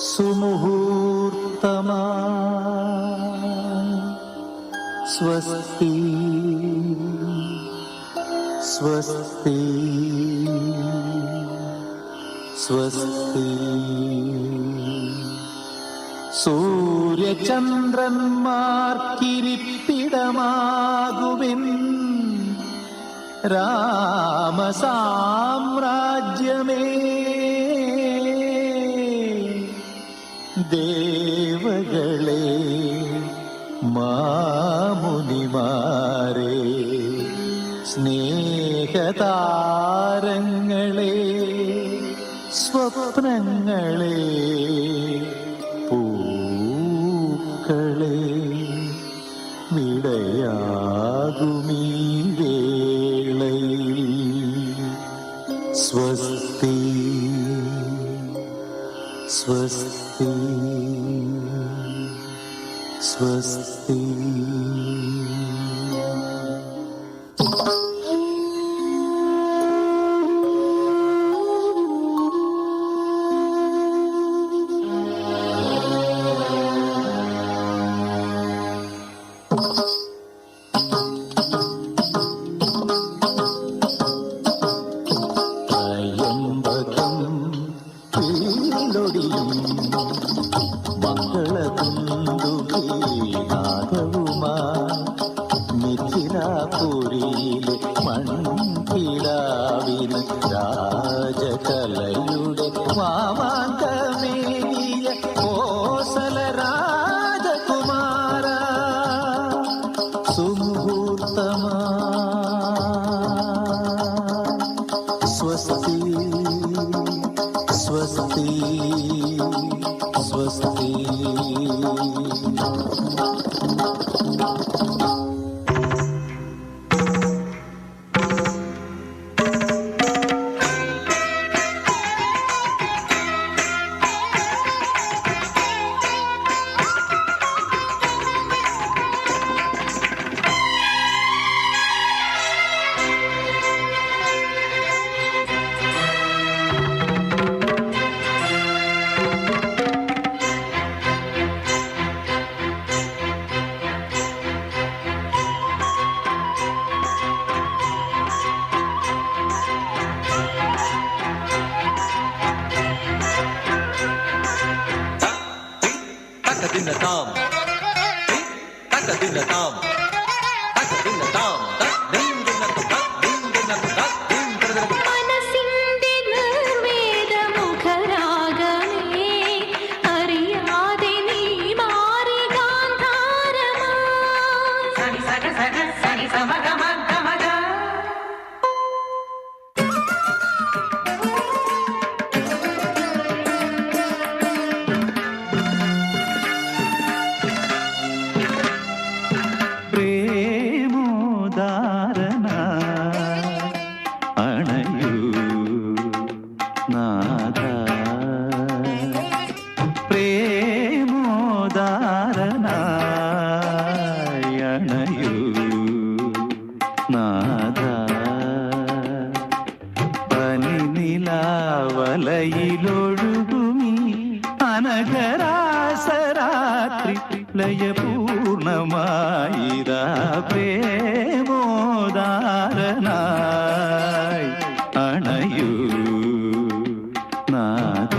സുമുഹൂർത്തമാ സ്വസ്തി സ്വസ്തി സ്വസ്തി. സൂര്യചന്ദ്രന്മാർക്കിരിപ്പിടമാകുവിൻ രാമസാമ്രാജ്യമേ. ദേവകളെ മാമുനിമാരെ സ്നേഹതാരങ്ങളെ സ്വപ്നങ്ങളെ പൂക്കളെ വിടയാകുമീ വേളയിൽ സ്വസ്തി സ്വസ്തി സ്വസ്തി. മിഥിലാപുരിയിലെ മൺകിടാവിന് രാജകലയുടെ മാമാങ്കമേകിയ കോസല രാജകുമാര. സുമുഹൂർത്തമാ സ്വസ്തി സ്വസ്തി സ്വസ്തി. Takadinatam, takadinatam, takadinatam, മനസ്സിന്റെ നിർവേദ മുഖരാഗമേ അറിയാതെ നീ മാറി ഗാന്ധാരമാ. സനി സഗ സഗ സനി സമഗ മഗ മഗ. പ്ರೇಮೋದಾರನ ಅಣಯು ನಾದ. ಪ್ರೇಮೋದಾರನ ಅಣಯು ನಾದ. പനി നിലാവലയിലൊഴുകുമീ അനഘരാസരാത്രി ലയപൂർണമായിരാ പ്രേമോദാരനായി അണയൂ നാദ.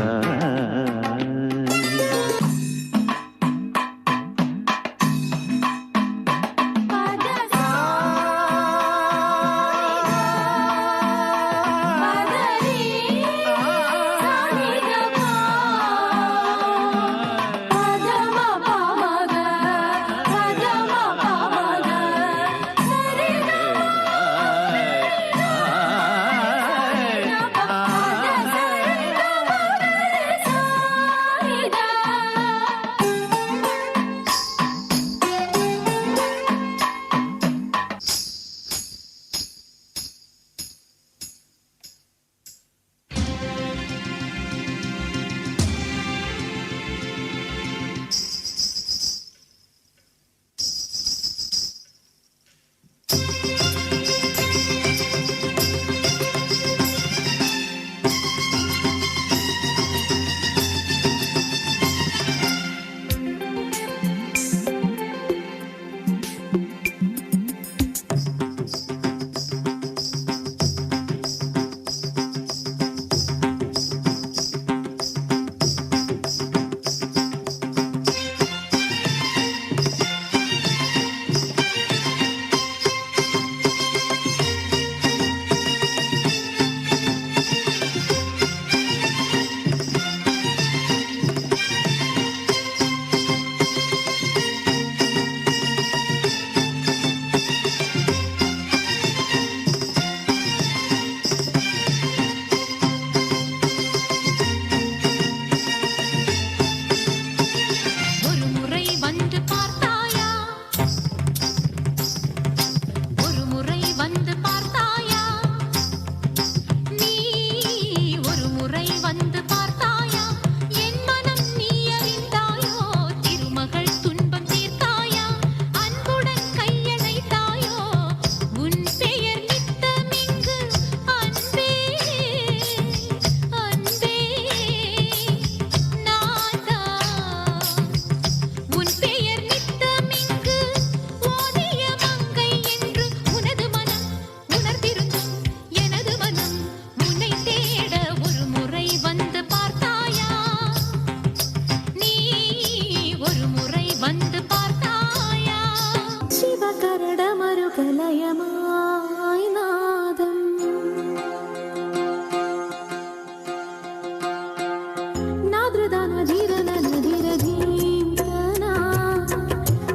ಧೀರ ನನ ಧೀರ ಧೀಂತನ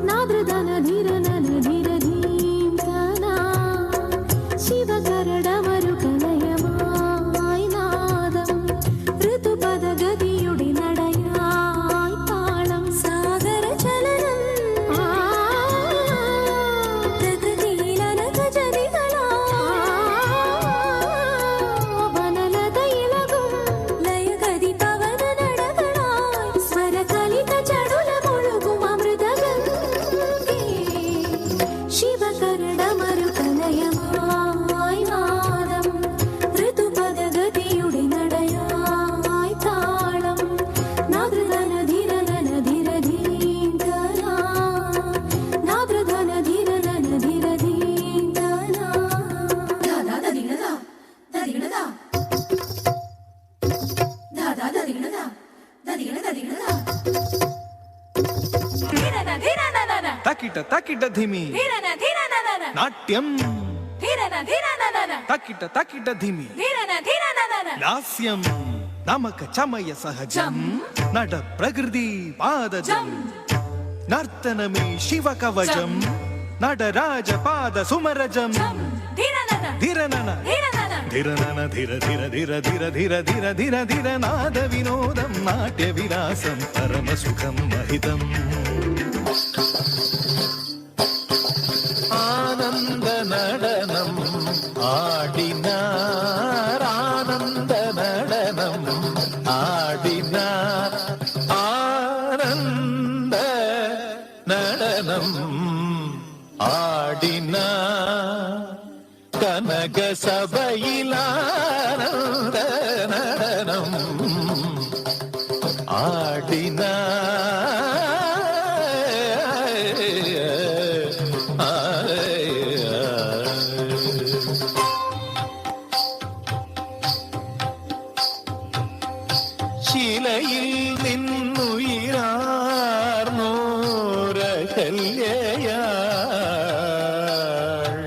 ನಾದೃದನ ಧೀರ ನನ ಧೀರ ಧೀಂತನ ಶಿವ കരടമരു കലയമായി നാദം ഋതുപദ ഗതിയുടെ നടയായി താളം സാഗര ചലനം പ്രകൃതിയിലന ഗജതികളാ വനലത ഇളകും ലയഗതി പവന നടകളായി സ്വരകലിത ചടുല മുഴുകും അമൃതഗംഗേ ശിവ കരടമരു കലയമായി നാദം ഋതുപദ ഗതിയുടെ നടയായി താളം നാദൃധന ധീര നന ധീര ധീന്തന നാദൃധന ധീര നന ധീര ധീന്തന ദാദാ ദദിഗണദാ ദദിഗണദാ ദാദാ ദദിഗണദാ ദദിഗണദാ ദദിഗണദാ ധീരന ധീരന നന ತಕಿಟ ತಕಿಟ ಧಿಮಿ ಧೀರನ ಧೀರನ ನನ ನಾಟ್ಯಂ ಧೀರನ ಧೀರನ ನನ ತಕಿಟ ತಕಿಟ ಧಿಮಿ ಧೀರನ ಧೀರನ ನನ ಲಾಸ್ಯಂ ನಮಕ ಚಮಯ ಸಹಜಂ ನಟ ಪ್ರಕೃತಿ ಪಾದಜಂ ನರ್ತನಮೇ ಶಿವ ಕವಚಂ ನಟರಾಜ ಪಾದ ಸುಮರಜಂ ಧೀರನನ ಧಿರನನ ಧೀರನನ ಧಿರನನ ಧಿರ ಧಿರ ಧಿರ ಧಿರ ಧಿರ ಧಿರ ಧಿರ ಧಿರ ನಾದ ವಿನೋದಂ ನಾಟ್ಯ ವಿಲಾಸಂ ಪರಮ ಸುಖಂ ಮಹಿತಂ ആനന്ദ നടനം ആടിനാർ ആനന്ദ നടനം ആടിനാർ ആനന്ദ നടനം ആടിനാർ കനക സഭയിലാനന്ദ നടനം ശിലയിൽ നിന്നുയിരാർന്നോരകല്യയാൾ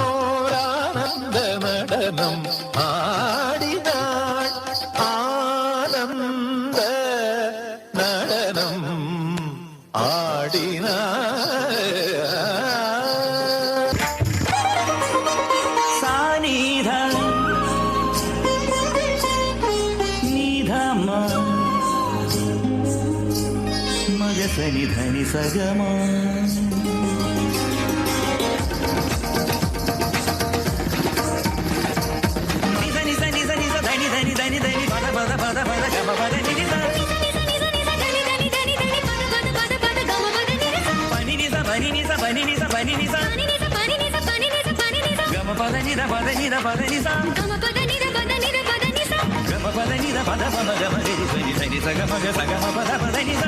രാമഭക്തിലേയമാർന്നോരാനന്ദ നടനം ആടിനാൾ ആനന്ദ നടനം ആടിനാൾ സാനിധ നിധമ മഗസനി ധനി സഗമ ധനി ധനി ധനി ധനി ധനി ധനി ധനി പദ പദ പദ പദ ഗമ പദ നിധി പനി നിസ പനി നിസ പനി നിസ ഗമ പദ നിധ പദ നിധ പദ നിസ ഗമ പദ നിധ പദ പദ ഗമ ധരി ധനി ധനി സഗമ ഗ സഗമ പദ പദ നിസ